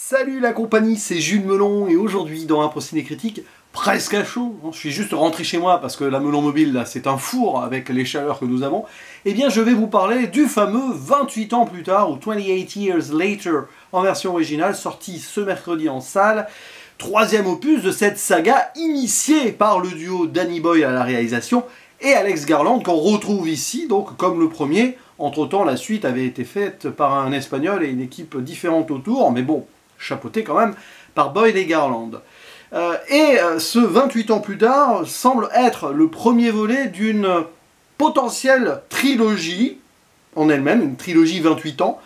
Salut la compagnie, c'est Jules Melon et aujourd'hui dans un procédé critique presque à chaud, je suis juste rentré chez moi parce que la Melon Mobile là c'est un four avec les chaleurs que nous avons, eh bien je vais vous parler du fameux 28 ans plus tard ou 28 Years Later en version originale, sorti ce mercredi en salle, troisième opus de cette saga initiée par le duo Danny Boyle à la réalisation et Alex Garland qu'on retrouve ici, donc comme le premier. Entre-temps, la suite avait été faite par un Espagnol et une équipe différente autour, mais bon, chapeauté quand même par Boyle et Garland. Ce 28 ans plus tard semble être le premier volet d'une potentielle trilogie en elle-même, une trilogie 28 ans.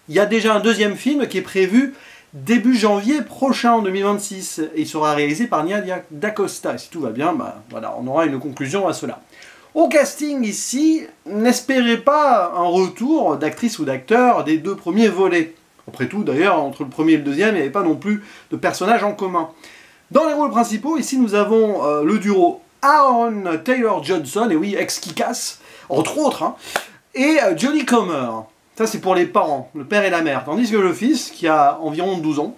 Il y a déjà un deuxième film qui est prévu début janvier prochain, en 2026, et il sera réalisé par Nia DaCosta. Et si tout va bien, voilà, on aura une conclusion à cela. Au casting ici, n'espérez pas un retour d'actrices ou d'acteurs des deux premiers volets. Après tout, d'ailleurs, entre le premier et le deuxième, il n'y avait pas non plus de personnages en commun. Dans les rôles principaux, ici, nous avons le duo Aaron Taylor-Johnson, et oui, ex-Kick-Ass, entre autres, hein, et Jodie Comer. Ça, c'est pour les parents, le père et la mère. Tandis que le fils, qui a environ 12 ans,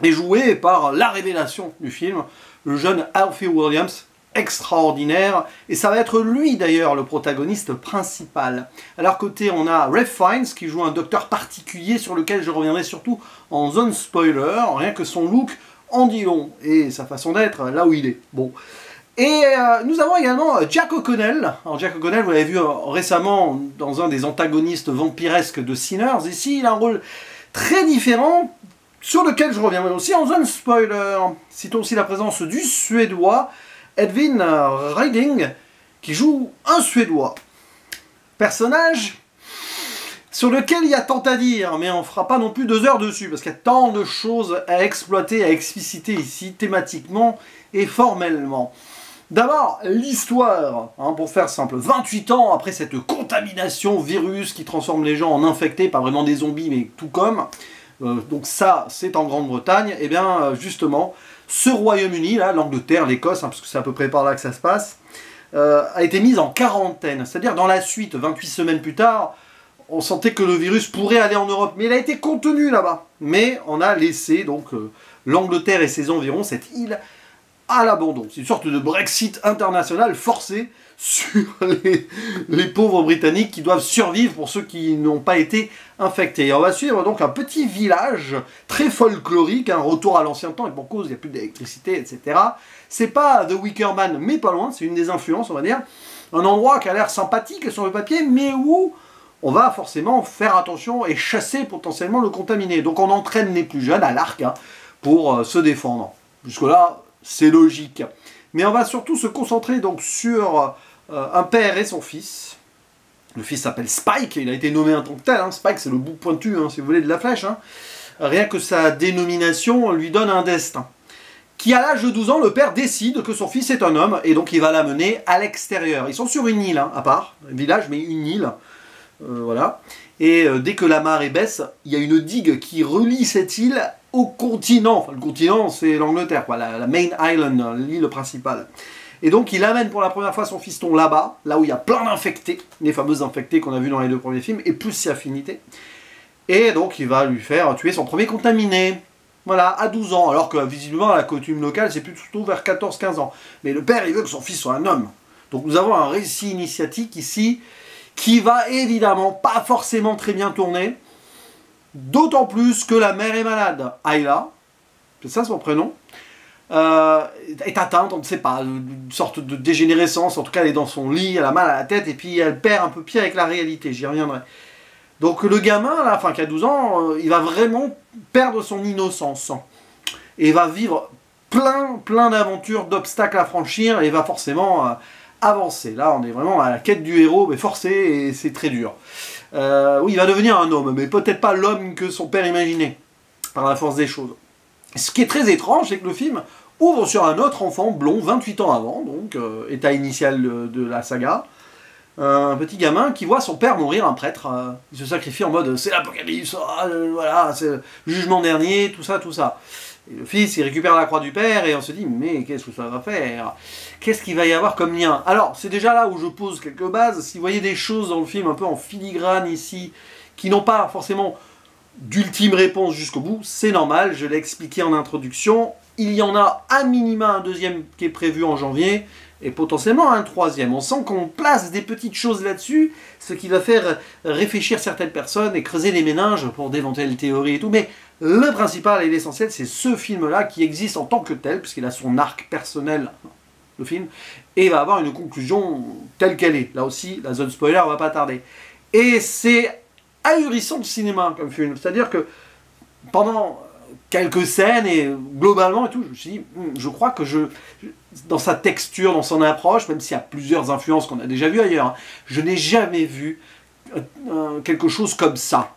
est joué par la révélation du film, le jeune Alfie Williams, extraordinaire, et ça va être lui d'ailleurs le protagoniste principal. À leur côté, on a Ralph Fiennes qui joue un docteur particulier sur lequel je reviendrai surtout en zone spoiler, rien que son look en dit long, et sa façon d'être là où il est. Bon. Et nous avons également Jack O'Connell. Alors Jack O'Connell, vous l'avez vu récemment dans un des antagonistes vampiresques de Sinners. Ici, il a un rôle très différent, sur lequel je reviendrai aussi en zone spoiler. Citons aussi la présence du Suédois Edvin Ryding, qui joue un Suédois. Personnage sur lequel il y a tant à dire, mais on ne fera pas non plus 2 heures dessus, parce qu'il y a tant de choses à exploiter, à expliciter ici, thématiquement et formellement. D'abord, l'histoire, hein, pour faire simple. 28 ans après cette contamination virus qui transforme les gens en infectés, pas vraiment des zombies, mais tout comme. Donc ça, c'est en Grande-Bretagne. Et bien, justement, ce Royaume-Uni, là, l'Angleterre, l'Écosse, hein, parce que c'est à peu près par là que ça se passe, a été mise en quarantaine. C'est-à-dire, dans la suite, 28 semaines plus tard, on sentait que le virus pourrait aller en Europe, mais il a été contenu là-bas. Mais on a laissé donc l'Angleterre et ses environs, cette île, à l'abandon. C'est une sorte de Brexit international forcé sur les pauvres Britanniques qui doivent survivre pour ceux qui n'ont pas été infectés. Et on va suivre donc un petit village très folklorique, un retour à l'ancien temps, et pour cause, il n'y a plus d'électricité, etc. C'est pas The Wicker Man, mais pas loin, c'est une des influences, on va dire. Un endroit qui a l'air sympathique sur le papier, mais où on va forcément faire attention et chasser potentiellement le contaminé. Donc on entraîne les plus jeunes à l'arc hein, pour se défendre. Jusque-là, c'est logique. Mais on va surtout se concentrer donc sur un père et son fils. Le fils s'appelle Spike, il a été nommé en tant que tel. Hein. Spike, c'est le bout pointu, hein, si vous voulez, de la flèche. Hein. Rien que sa dénomination lui donne un destin. Qui, à l'âge de 12 ans, le père décide que son fils est un homme, et donc il va l'amener à l'extérieur. Ils sont sur une île, hein, à part, un village, mais une île. Voilà. Et dès que la marée baisse, il y a une digue qui relie cette île au continent. Enfin, le continent, c'est l'Angleterre, quoi, la main island, l'île principale. Et donc, il amène pour la première fois son fiston là-bas, là où il y a plein d'infectés, les fameux infectés qu'on a vus dans les 2 premiers films, et plus ses affinités. Et donc, il va lui faire tuer son premier contaminé. Voilà, à 12 ans, alors que visiblement, la coutume locale, c'est plutôt vers 14-15 ans. Mais le père, il veut que son fils soit un homme. Donc, nous avons un récit initiatique ici, qui va évidemment pas forcément très bien tourner, d'autant plus que la mère est malade. Ayla, c'est ça son prénom, est atteinte, on ne sait pas, une sorte de dégénérescence, en tout cas elle est dans son lit, elle a mal à la tête, et puis elle perd un peu pied avec la réalité, j'y reviendrai. Donc le gamin, là, enfin qui a 12 ans, il va vraiment perdre son innocence, et va vivre plein d'aventures, d'obstacles à franchir, et va forcément avancer. Là, on est vraiment à la quête du héros, mais forcé, et c'est très dur. Oui, il va devenir un homme, mais peut-être pas l'homme que son père imaginait, par la force des choses. Ce qui est très étrange, c'est que le film ouvre sur un autre enfant blond, 28 ans avant, donc état initial de la saga, un petit gamin qui voit son père mourir, un prêtre, il se sacrifie en mode « c'est l'apocalypse, voilà, c'est le jugement dernier, tout ça, tout ça ». Et le fils, il récupère la croix du père et on se dit, mais qu'est-ce que ça va faire? Qu'est-ce qu'il va y avoir comme lien? Alors, c'est déjà là où je pose quelques bases. Si vous voyez des choses dans le film un peu en filigrane ici, qui n'ont pas forcément d'ultime réponse jusqu'au bout, c'est normal, je l'ai expliqué en introduction. Il y en a à minima un deuxième qui est prévu en janvier, et potentiellement un troisième. On sent qu'on place des petites choses là-dessus, ce qui va faire réfléchir certaines personnes et creuser les méninges pour d'éventuelles théories et tout, mais le principal et l'essentiel, c'est ce film-là qui existe en tant que tel, puisqu'il a son arc personnel, le film, et il va avoir une conclusion telle qu'elle est. Là aussi, la zone spoiler va pas tarder. Et c'est ahurissant de cinéma comme film, c'est-à-dire que pendant quelques scènes et globalement et tout, je me suis dit, je crois que dans sa texture, dans son approche, même s'il y a plusieurs influences qu'on a déjà vues ailleurs, hein, je n'ai jamais vu quelque chose comme ça.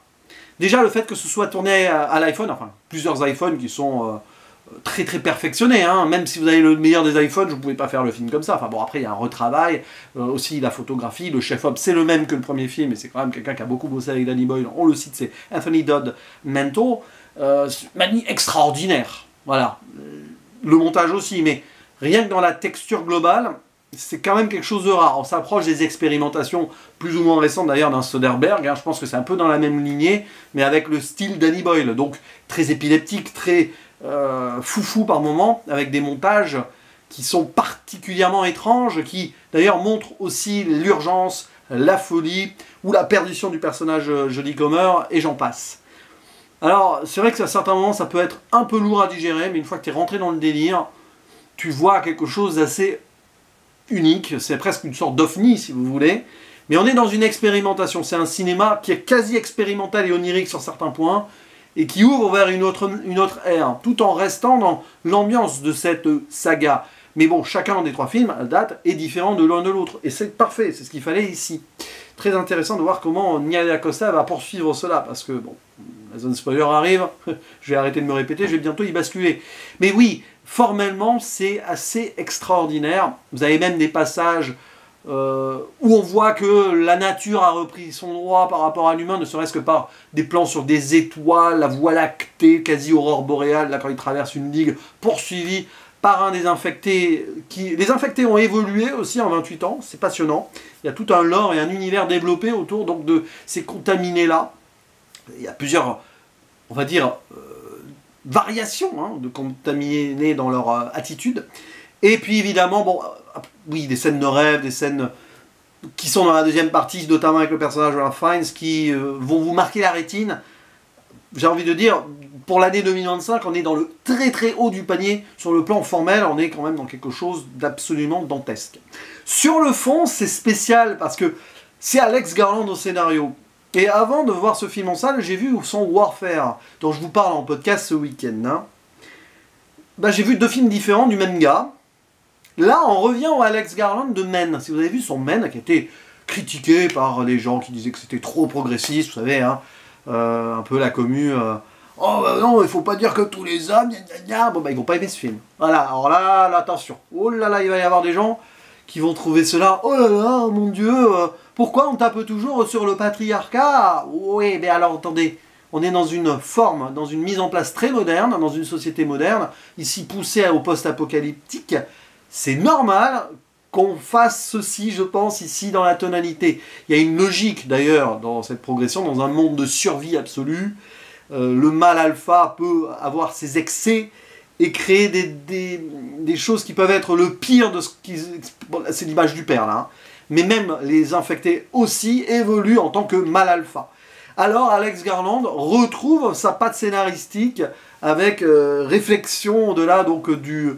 Déjà le fait que ce soit tourné à l'iPhone, enfin plusieurs iPhones qui sont très très perfectionnés, hein. Même si vous avez le meilleur des iPhones, je ne pouvais pas faire le film comme ça. Enfin bon, après il y a un retravail, aussi la photographie, le chef-op, c'est le même que le premier film, et c'est quand même quelqu'un qui a beaucoup bossé avec Danny Boyle, on le cite, c'est Anthony Dodd Manto, manie extraordinaire, voilà. Le montage aussi, mais rien que dans la texture globale, c'est quand même quelque chose de rare. On s'approche des expérimentations plus ou moins récentes d'ailleurs d'un Soderbergh, hein. Je pense que c'est un peu dans la même lignée, mais avec le style Danny Boyle, donc très épileptique, très foufou par moments, avec des montages qui sont particulièrement étranges, qui d'ailleurs montrent aussi l'urgence, la folie, ou la perdition du personnage Jodie Comer, et j'en passe. Alors, c'est vrai que à certains moments, ça peut être un peu lourd à digérer, mais une fois que tu es rentré dans le délire, tu vois quelque chose d'assez unique, c'est presque une sorte d'ovni si vous voulez, mais on est dans une expérimentation, c'est un cinéma qui est quasi expérimental et onirique sur certains points, et qui ouvre vers une autre ère, tout en restant dans l'ambiance de cette saga. Mais bon, chacun des trois films, à date, est différent de l'un de l'autre, et c'est parfait, c'est ce qu'il fallait ici. Très intéressant de voir comment Nia D'Acosta va poursuivre cela, parce que, bon, la zone spoiler arrive, je vais arrêter de me répéter, je vais bientôt y basculer. Mais oui, formellement, c'est assez extraordinaire. Vous avez même des passages où on voit que la nature a repris son droit par rapport à l'humain, ne serait-ce que par des plans sur des étoiles, la voie lactée, quasi aurore boréale, là quand il traverse une digue, poursuivi par un des infectés. Les infectés ont évolué aussi en 28 ans, c'est passionnant. Il y a tout un lore et un univers développé autour donc, de ces contaminés-là. Il y a plusieurs, on va dire, variations hein, de contaminés dans leur attitude. Et puis évidemment, bon, oui, des scènes de rêve, des scènes qui sont dans la deuxième partie, notamment avec le personnage de Ralph Fiennes, qui vont vous marquer la rétine. J'ai envie de dire, pour l'année 2025, on est dans le très très haut du panier. Sur le plan formel, on est quand même dans quelque chose d'absolument dantesque. Sur le fond, c'est spécial parce que c'est Alex Garland au scénario. Et avant de voir ce film en salle, j'ai vu son Warfare, dont je vous parle en podcast ce week-end. Hein. Ben, j'ai vu deux films différents du même gars. Là, on revient au Alex Garland de Men. Si vous avez vu son Men, qui a été critiqué par les gens qui disaient que c'était trop progressiste, vous savez, hein, un peu la commu. Oh non, il faut pas dire que tous les hommes, gna gna gna. Bon, bah, ils vont pas aimer ce film. Voilà, alors là, attention. Oh là là, il va y avoir des gens qui vont trouver cela. Oh là là, mon Dieu, pourquoi on tape toujours sur le patriarcat? Oui, mais alors attendez. On est dans une forme, dans une mise en place très moderne, dans une société moderne, ici poussée au post-apocalyptique. C'est normal qu'on fasse ceci, je pense, ici dans la tonalité. Il y a une logique d'ailleurs dans cette progression, dans un monde de survie absolue. Le mal alpha peut avoir ses excès et créer des choses qui peuvent être le pire de ce qui... Bon, c'est l'image du père là. Hein. Mais même les infectés aussi évoluent en tant que mal alpha. Alors Alex Garland retrouve sa patte scénaristique avec réflexion au-delà donc du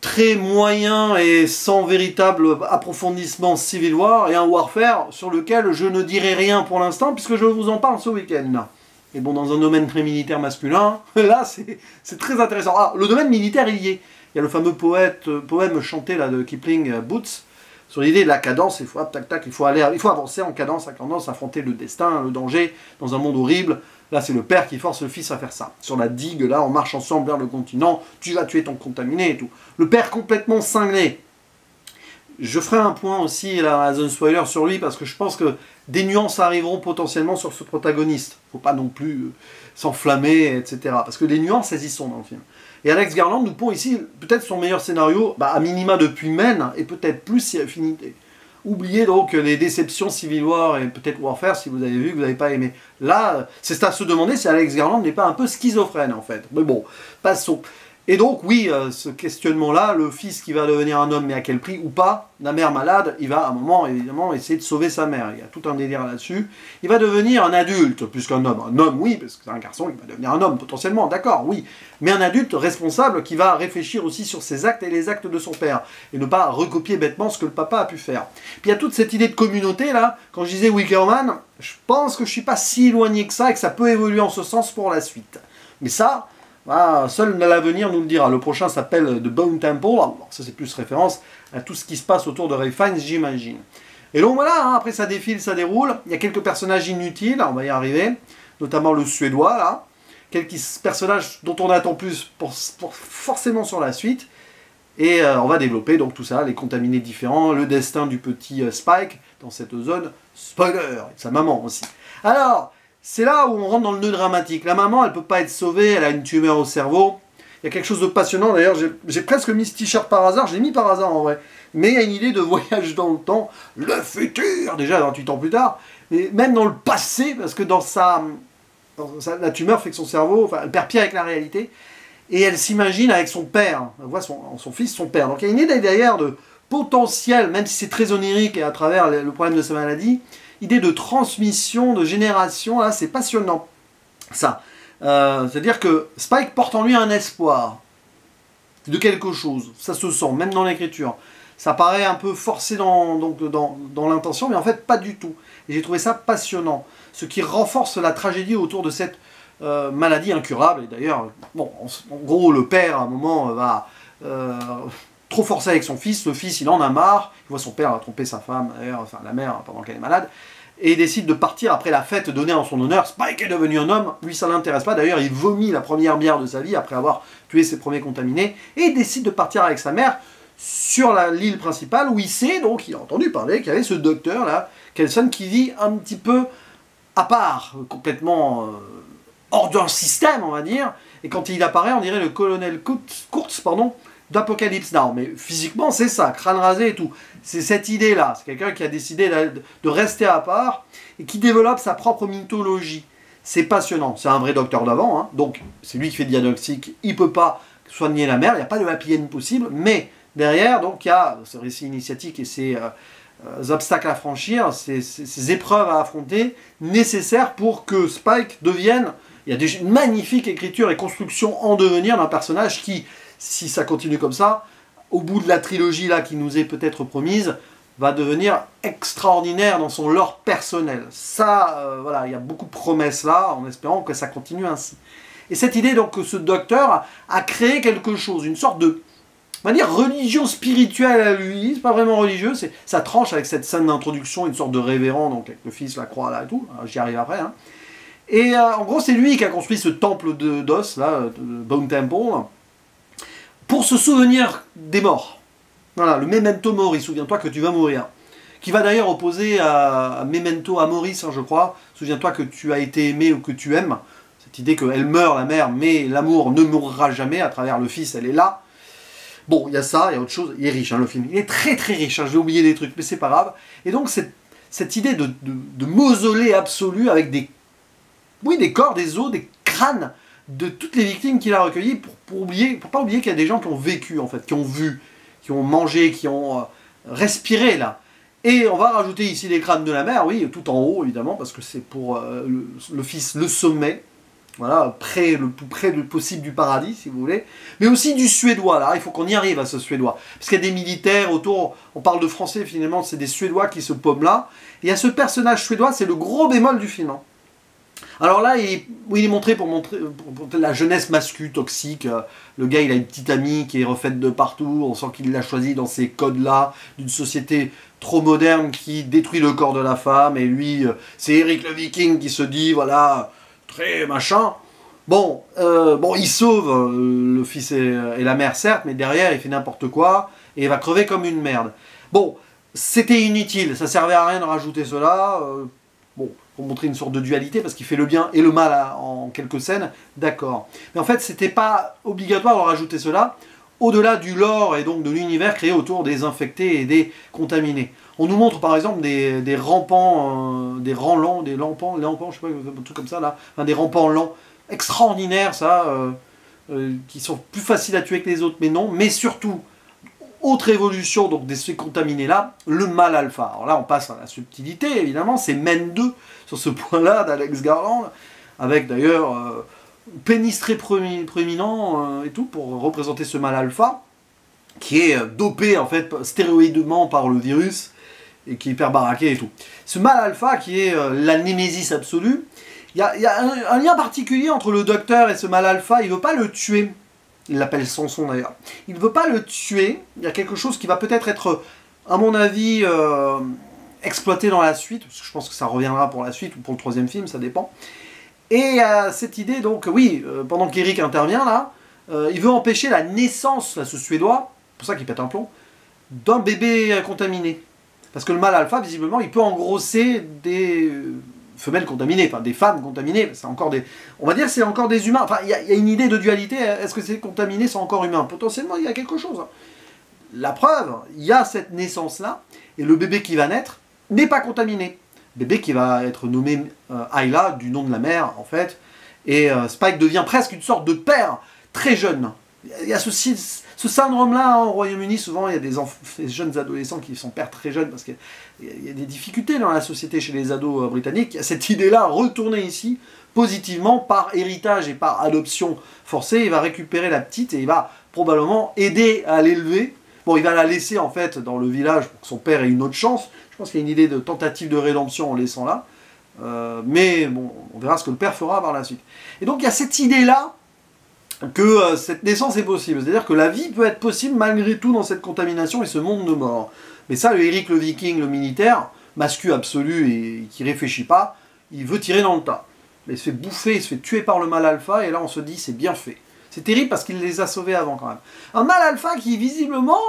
très moyen et sans véritable approfondissement Civil War et un Warfare sur lequel je ne dirai rien pour l'instant puisque je vous en parle ce week-end. Et bon, dans un domaine très militaire masculin, là c'est très intéressant. Ah, le domaine militaire il y est. Il y a le fameux poème chanté là, de Kipling, Boots, sur l'idée de la cadence, il faut tac tac, il faut avancer en cadence, affronter le destin, le danger, dans un monde horrible. Là, c'est le père qui force le fils à faire ça. Sur la digue, là, on marche ensemble vers le continent, tu vas tuer ton contaminé et tout. Le père complètement cinglé. Je ferai un point aussi, là, à Zone Spoiler, sur lui, parce que je pense que des nuances arriveront potentiellement sur ce protagoniste. Faut pas non plus s'enflammer, etc. Parce que les nuances, elles y sont dans le film. Et Alex Garland nous pond ici peut-être son meilleur scénario, à minima depuis Men, et peut-être plus si affinité. Oubliez donc les déceptions Civil War et peut-être Warfare si vous avez vu que vous n'avez pas aimé. Là, c'est à se demander si Alex Garland n'est pas un peu schizophrène en fait. Mais bon, passons. Et donc oui, ce questionnement-là, le fils qui va devenir un homme mais à quel prix ou pas, la mère malade, il va à un moment évidemment essayer de sauver sa mère. Il y a tout un délire là-dessus. Il va devenir un adulte plus qu'un homme. Un homme oui, parce que c'est un garçon, il va devenir un homme potentiellement, d'accord, oui. Mais un adulte responsable qui va réfléchir aussi sur ses actes et les actes de son père. Et ne pas recopier bêtement ce que le papa a pu faire. Puis il y a toute cette idée de communauté là, quand je disais Wickerman, je pense que je suis pas si éloigné que ça et que ça peut évoluer en ce sens pour la suite. Mais ça... ah, seul l'avenir nous le dira. Le prochain s'appelle The Bone Temple. Alors, ça, c'est plus référence à tout ce qui se passe autour de Ray Fiennes, j'imagine. Et donc voilà, hein, après ça défile, ça déroule. Il y a quelques personnages inutiles, on va y arriver. Notamment le Suédois, là. Quelques personnages dont on attend plus forcément sur la suite. Et on va développer donc tout ça, les contaminés différents, le destin du petit Spike dans cette zone. Spoiler, et de sa maman aussi. Alors... c'est là où on rentre dans le nœud dramatique. La maman, elle ne peut pas être sauvée, elle a une tumeur au cerveau. Il y a quelque chose de passionnant, d'ailleurs, j'ai presque mis ce t-shirt par hasard, je l'ai mis par hasard en vrai. Mais il y a une idée de voyage dans le temps, le futur, déjà 28 ans plus tard, mais même dans le passé, parce que la tumeur fait que son cerveau, enfin, elle perd pied avec la réalité, et elle s'imagine avec son père, elle voit son fils, son père. Donc il y a une idée derrière de potentiel, même si c'est très onirique et à travers le problème de sa maladie, idée de transmission, de génération, là, c'est passionnant. Ça. C'est-à-dire que Spike porte en lui un espoir de quelque chose. Ça se sent, même dans l'écriture. Ça paraît un peu forcé dans l'intention, mais en fait, pas du tout. Et j'ai trouvé ça passionnant. Ce qui renforce la tragédie autour de cette maladie incurable. Et d'ailleurs, bon, en gros, le père, à un moment, va... trop forcé avec son fils, le fils il en a marre, il voit son père tromper sa femme, enfin la mère pendant qu'elle est malade, et il décide de partir après la fête donnée en son honneur. Spike est devenu un homme, lui ça l'intéresse pas, d'ailleurs il vomit la première bière de sa vie après avoir tué ses premiers contaminés, et il décide de partir avec sa mère sur l'île principale où il sait, donc il a entendu parler qu'il y avait ce docteur là, Kelson, qui vit un petit peu à part, complètement hors d'un système on va dire, et quand il apparaît on dirait le colonel Kurtz, pardon, d'Apocalypse Now, mais physiquement c'est ça, crâne rasé et tout. C'est cette idée-là, c'est quelqu'un qui a décidé de rester à part et qui développe sa propre mythologie. C'est passionnant, c'est un vrai docteur d'avant, hein. Donc c'est lui qui fait le diagnostic, il ne peut pas soigner la mère, il n'y a pas de happy end possible, mais derrière, donc il y a ce récit initiatique et ces obstacles à franchir, ces épreuves à affronter, nécessaires pour que Spike devienne, il y a déjà une magnifique écriture et construction en devenir d'un personnage qui, si ça continue comme ça, au bout de la trilogie là qui nous est peut-être promise, va devenir extraordinaire dans son lore personnel. Ça, voilà, il y a beaucoup de promesses là, en espérant que ça continue ainsi. Et cette idée donc que ce docteur a créé quelque chose, une sorte de, on va dire, religion spirituelle à lui, c'est pas vraiment religieux, ça tranche avec cette scène d'introduction, une sorte de révérend, donc avec le fils, la croix là et tout, j'y arrive après, hein. Et en gros c'est lui qui a construit ce temple d'os là, de Bone Temple, pour se souvenir des morts. Voilà, le Memento Mori, souviens-toi que tu vas mourir. Qui va d'ailleurs opposer à Memento Amoris, hein, je crois. Souviens-toi que tu as été aimé ou que tu aimes. Cette idée qu'elle meurt, la mère, mais l'amour ne mourra jamais. À travers le fils, elle est là. Bon, il y a ça, il y a autre chose. Il est riche, hein, le film. Il est très très riche. Hein, je vais oublier des trucs, mais c'est pas grave. Et donc, cette idée de mausolée absolu avec des corps, des os, des crânes de toutes les victimes qu'il a recueillies pour pas oublier qu'il y a des gens qui ont vécu, en fait, qui ont vu, qui ont mangé, qui ont respiré, là. Et on va rajouter ici les crânes de la mère, oui, tout en haut, évidemment, parce que c'est pour le fils, le sommet, voilà, le plus près possible du paradis, si vous voulez, mais aussi du Suédois, là, il faut qu'on y arrive à ce Suédois, parce qu'il y a des militaires autour, on parle de Français, finalement, c'est des Suédois qui se paument là, et il y a ce personnage suédois, c'est le gros bémol du film, hein. Alors là, il est montré pour montrer la jeunesse masculine toxique. Le gars, il a une petite amie qui est refaite de partout. On sent qu'il l'a choisi dans ces codes-là, d'une société trop moderne qui détruit le corps de la femme. Et lui, c'est Eric le Viking qui se dit, voilà, très machin. Bon, il sauve le fils et la mère, certes, mais derrière, il fait n'importe quoi. Et il va crever comme une merde. Bon, c'était inutile. Ça servait à rien de rajouter cela. Bon, pour montrer une sorte de dualité, parce qu'il fait le bien et le mal en quelques scènes, d'accord. Mais en fait, c'était pas obligatoire de rajouter cela. au-delà du lore et donc de l'univers créé autour des infectés et des contaminés. On nous montre par exemple des rampants, des rangs lents, des lampants, je sais pas, un truc comme ça là, enfin, des rampants lents, extraordinaires ça, qui sont plus faciles à tuer que les autres, mais non, mais surtout, autre évolution donc de ces contaminés-là, le mal alpha. Alors là, on passe à la subtilité, évidemment, c'est Men 2 sur ce point-là d'Alex Garland, avec d'ailleurs pénis très proéminent et tout, pour représenter ce mal alpha, qui est dopé en fait stéroïdement par le virus, et qui est hyper baraqué et tout. Ce mal alpha qui est la némésis absolue, il y a un lien particulier entre le docteur et ce mal alpha, il ne veut pas le tuer. Il l'appelle Samson d'ailleurs. Il ne veut pas le tuer. Il y a quelque chose qui va peut-être être, à mon avis, exploité dans la suite. Parce que je pense que ça reviendra pour la suite ou pour le troisième film, ça dépend. Et cette idée, donc, oui, pendant qu'Eric intervient là, il veut empêcher la naissance, là, ce Suédois, c'est pour ça qu'il pète un plomb, d'un bébé contaminé. Parce que le mâle alpha, visiblement, il peut engrosser des femelles contaminées, enfin des femmes contaminées, c'est encore des... On va dire que c'est encore des humains, enfin il y a une idée de dualité, est-ce que ces contaminés sont encore humains? Potentiellement il y a quelque chose. La preuve, il y a cette naissance-là, et le bébé qui va naître n'est pas contaminé. Bébé qui va être nommé Ayla, du nom de la mère en fait, et Spike devient presque une sorte de père très jeune. Il y a ce syndrome-là au Royaume-Uni, souvent il y a des jeunes adolescents qui sont pères très jeunes parce qu'il y a des difficultés dans la société chez les ados britanniques. Il y a cette idée-là retournée ici positivement par héritage et par adoption forcée. Il va récupérer la petite et il va probablement aider à l'élever. Bon, il va la laisser en fait dans le village pour que son père ait une autre chance. Je pense qu'il y a une idée de tentative de rédemption en laissant là. Mais bon, on verra ce que le père fera par la suite. Et donc il y a cette idée-là que cette naissance est possible. C'est-à-dire que la vie peut être possible malgré tout dans cette contamination et ce monde de mort. Mais ça, le Eric le Viking, le militaire, mascu absolu et qui réfléchit pas, il veut tirer dans le tas. Mais il se fait bouffer, il se fait tuer par le mâle alpha, et là on se dit c'est bien fait. C'est terrible parce qu'il les a sauvés avant quand même. Un mâle alpha qui visiblement,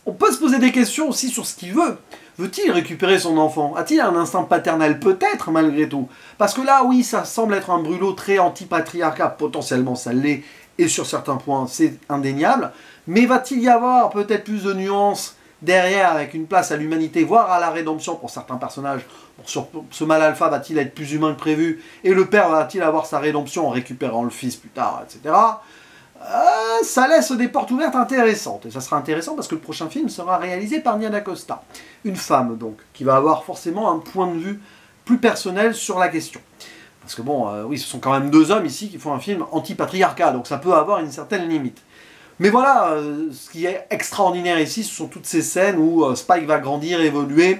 on peut se poser des questions aussi sur ce qu'il veut. Veut-il récupérer son enfant? A-t-il un instinct paternel? Peut-être, malgré tout. Parce que là, oui, ça semble être un brûlot très anti-patriarcat. Potentiellement, ça l'est. Et sur certains points, c'est indéniable. Mais va-t-il y avoir peut-être plus de nuances derrière, avec une place à l'humanité, voire à la rédemption pour certains personnages? Sur ce mâle alpha, va-t-il être plus humain que prévu? Et le père va-t-il avoir sa rédemption en récupérant le fils plus tard, etc. Ça laisse des portes ouvertes intéressantes. Et ça sera intéressant parce que le prochain film sera réalisé par Nia DaCosta. Une femme, donc, qui va avoir forcément un point de vue plus personnel sur la question. Parce que bon, oui, ce sont quand même deux hommes ici qui font un film anti-patriarcat, donc ça peut avoir une certaine limite. Mais voilà, ce qui est extraordinaire ici, ce sont toutes ces scènes où Spike va grandir, évoluer,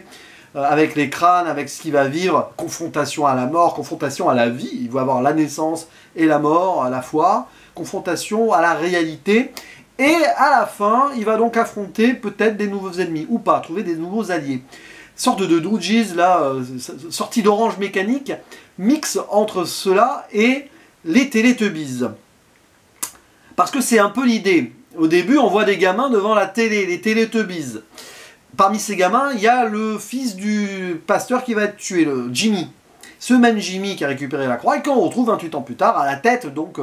avec les crânes, avec ce qu'il va vivre, confrontation à la mort, confrontation à la vie, il va avoir la naissance et la mort à la fois, confrontation à la réalité, et à la fin, il va donc affronter peut-être des nouveaux ennemis, ou pas, trouver des nouveaux alliés. Sorte de Droogies, là, sortie d'Orange Mécanique, mix entre cela et les Teletubbies. Parce que c'est un peu l'idée. Au début, on voit des gamins devant la télé, les Teletubbies. Parmi ces gamins, il y a le fils du pasteur qui va être tué, le Jimmy. Ce même Jimmy qui a récupéré la croix, et qu'on retrouve 28 ans plus tard, à la tête donc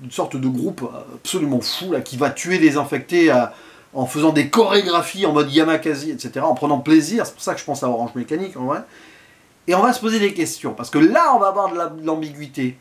d'une sorte de groupe absolument fou, là, qui va tuer des infectés en faisant des chorégraphies en mode Yamakasi, etc., en prenant plaisir. C'est pour ça que je pense à Orange Mécanique, en vrai. Et on va se poser des questions, parce que là, on va avoir de l'ambiguïté.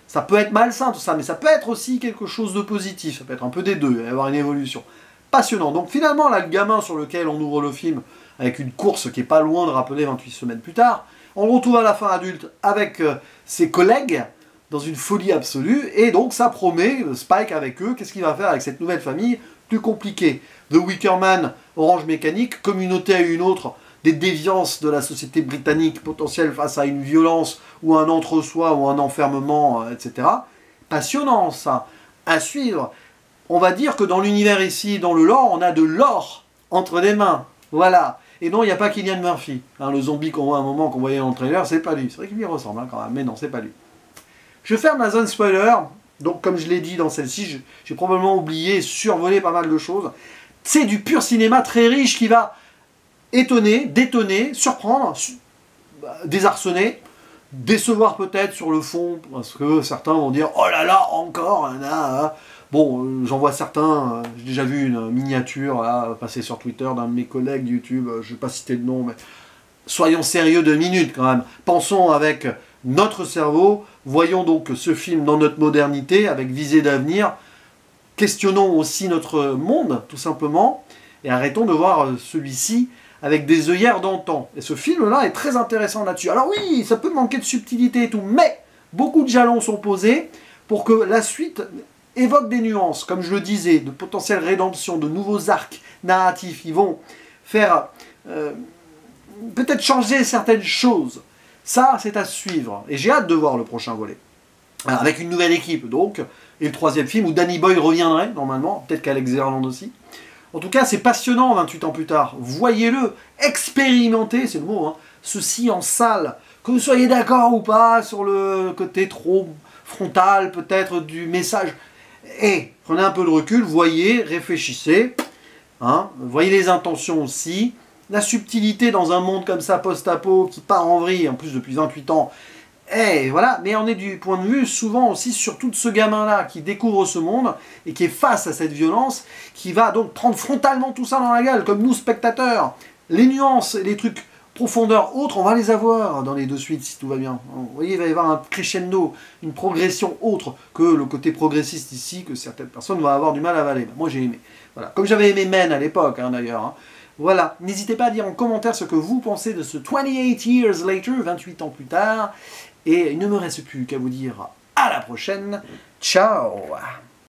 Ça peut être malsain, tout ça, mais ça peut être aussi quelque chose de positif. Ça peut être un peu des deux, il va y avoir une évolution. Passionnant. Donc finalement, là, le gamin sur lequel on ouvre le film, avec une course qui est pas loin de rappeler 28 semaines plus tard, on le retrouve à la fin adulte avec ses collègues, dans une folie absolue, et donc ça promet, Spike avec eux, qu'est-ce qu'il va faire avec cette nouvelle famille? Plus compliqué. The Wicker Man, Orange Mécanique, communauté à une autre, des déviances de la société britannique potentielles face à une violence, ou un entre-soi, ou un enfermement, etc. Passionnant ça, à suivre. On va dire que dans l'univers ici, dans le lore, on a de l'or entre les mains. Voilà. Et non, il n'y a pas Cillian Murphy. Hein, le zombie qu'on voit à un moment, qu'on voyait dans le trailer, c'est pas lui. C'est vrai qu'il lui ressemble hein, quand même, mais non, c'est pas lui. Je ferme la zone spoiler. Donc, comme je l'ai dit dans celle-ci, j'ai probablement oublié, survolé pas mal de choses. C'est du pur cinéma très riche qui va étonner, détonner, surprendre, désarçonner, décevoir peut-être sur le fond, parce que certains vont dire « Oh là là, encore !» Bon, j'en vois certains, j'ai déjà vu une miniature là, passer sur Twitter d'un de mes collègues de YouTube, je ne vais pas citer de nom, mais soyons sérieux 2 minutes quand même. Pensons avec notre cerveau, voyons donc ce film dans notre modernité, avec visée d'avenir, questionnons aussi notre monde, tout simplement, et arrêtons de voir celui-ci avec des œillères d'antan. Et ce film-là est très intéressant là-dessus. Alors oui, ça peut manquer de subtilité et tout, mais beaucoup de jalons sont posés pour que la suite évoque des nuances, comme je le disais, de potentielles rédemptions, de nouveaux arcs narratifs. Ils vont faire peut-être changer certaines choses. Ça, c'est à suivre. Et j'ai hâte de voir le prochain volet. Alors, avec une nouvelle équipe, donc, et le 3e film où Danny Boyle reviendrait, normalement, peut-être qu'Alex Garland aussi. En tout cas, c'est passionnant 28 ans plus tard. Voyez-le, expérimentez, c'est le mot, hein, ceci en salle. Que vous soyez d'accord ou pas sur le côté trop frontal, peut-être, du message. Et prenez un peu de recul, voyez, réfléchissez, hein, voyez les intentions aussi. La subtilité dans un monde comme ça, post-apo, qui part en vrille, en plus depuis 28 ans. Et voilà, mais on est du point de vue souvent aussi sur tout ce gamin-là qui découvre ce monde et qui est face à cette violence, qui va donc prendre frontalement tout ça dans la gueule, comme nous spectateurs. Les nuances et les trucs profondeurs autres, on va les avoir dans les 2 suites si tout va bien. Vous voyez, il va y avoir un crescendo, une progression autre que le côté progressiste ici, que certaines personnes vont avoir du mal à avaler. Moi j'ai aimé. Voilà. Comme j'avais aimé Men à l'époque hein, d'ailleurs. Hein. Voilà, n'hésitez pas à dire en commentaire ce que vous pensez de ce 28 Years Later, 28 ans plus tard. Et il ne me reste plus qu'à vous dire à la prochaine. Ciao!